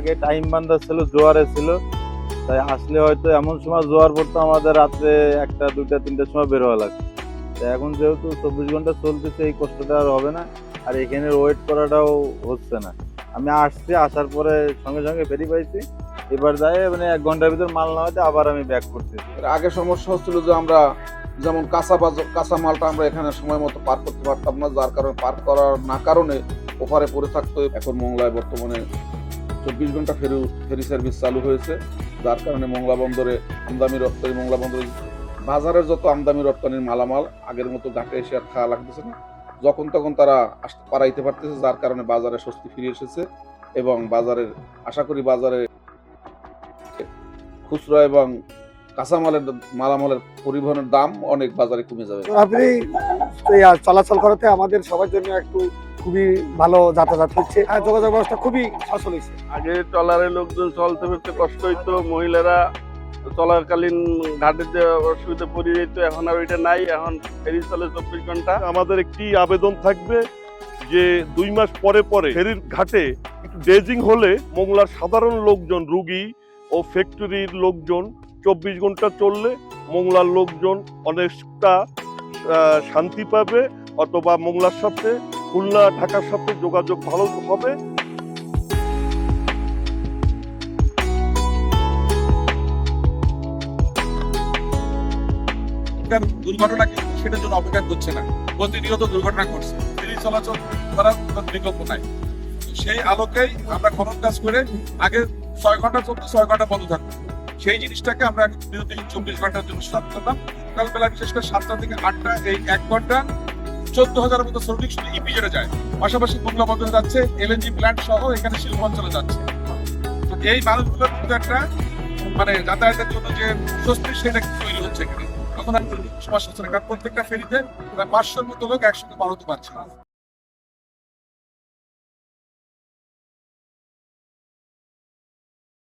আগে টাইম বান্ধা ছিল, জোয়ারে ছিল, তাই আসলে হয়তো এমন সময় জোয়ার পড়তো আমাদের রাত্রে 1টা 2টা 3টার সময় বের হওয়া লাগতো। তো এখন যেহেতু 24 ঘন্টা চলতেছে, এই কষ্টটা আর হবে না, আর এখানে ওয়েট করাটাও হচ্ছে না। আমি আসছি, আসার পরে সঙ্গে সঙ্গে ফেরি পাইছি, এবার যাই মানে 1 ঘন্টার ভিতর মাল না হয়তো আবার আমি ব্যাক করতেছি। এর আগে সমস্যা হচ্ছিল যে আমরা যেমন কাঁচা মালটা আমরা এখানে সময় মতো পার করতে পারতাম না, যার কারণে পার করার না কারণে ওপারে পড়ে থাকতো। এখন মংলায় বর্তমানে 24 ঘন্টা ফেরি সার্ভিস চালু হয়েছে, যার কারণে মংলা বন্দরে আমদানি রপ্তানি, মংলা বন্দরে বাজারের যত আমদানি রপ্তানির মালামাল আগের মতো ঘাটে এসে আর খাওয়া লাগতেছে না, যখন তখন তারা পারাইতে পারতেছে, যার কারণে বাজারে স্বস্তি ফিরে এসেছে এবং বাজারের আশা করি বাজারে খুচরা এবং মালামালের পরিবহনের দাম অনেক বাজারে কমে যাবে। আপনি চলাচল করাতে আমাদের সবার জন্য একটু খুবই ভালো যাতায়াত হচ্ছে, যোগাযোগ ব্যবস্থা খুবই সচল হয়েছে। আগে ট্রলারে লোকজন চলতে ফিরতে কষ্ট হইতো, মহিলারা চলাকালীন ঘাটে যে অসুবিধা পড়ে যেত, এখন আর ওইটা নাই, এখন ফেরি চলে 24 ঘন্টা। আমাদের একটি আবেদন থাকবে যে 2 মাস পরে পরে ফেরির ঘাটে একটু ড্রেজিং হলে মোংলার সাধারণ লোকজন, রুগী ও ফ্যাক্টরির লোকজন 24 ঘন্টা চললে মোংলার লোকজন অনেকটা শান্তি পাবে, অথবা মোংলার সাথে খুলনা ঢাকার সাথে যোগাযোগ ভালো হবে। দুর্ঘটনা কিন্তু সেটার জন্য অপেক্ষা করছে না, প্রতিনিয়ত দুর্ঘটনা ঘটছে, ফেরি চলাচল করার কোনো বিকল্প নাই। সেই আলোকেই আমরা খনন কাজ করে আগে 6 ঘন্টা চলতো, 6 ঘন্টা বন্ধ থাকতো, সেই জিনিসটাকে আমরা 24 ঘন্টার জন্য স্টার্ট করলাম। সকালবেলা বিশেষ করে 7টা থেকে 8টা, এই 1 ঘন্টা 14,000-এর মতো শ্রমিক শুধু ইপিজেডে যায়, পাশাপাশি মোংলা বন্দরে যাচ্ছে, এলএনজি প্ল্যান্ট সহ এখানে শিল্প অঞ্চলে যাচ্ছে। তো এই মানুষগুলোর কিন্তু একটা মানে যাতায়াতের জন্য যে স্বস্তি, সেটা তৈরি হচ্ছে এখানে। তখন সমস্যা হচ্ছে না, কারণ প্রত্যেকটা ফেরিতে 500-এর মতো লোক একসঙ্গে পার হতে পারছে না।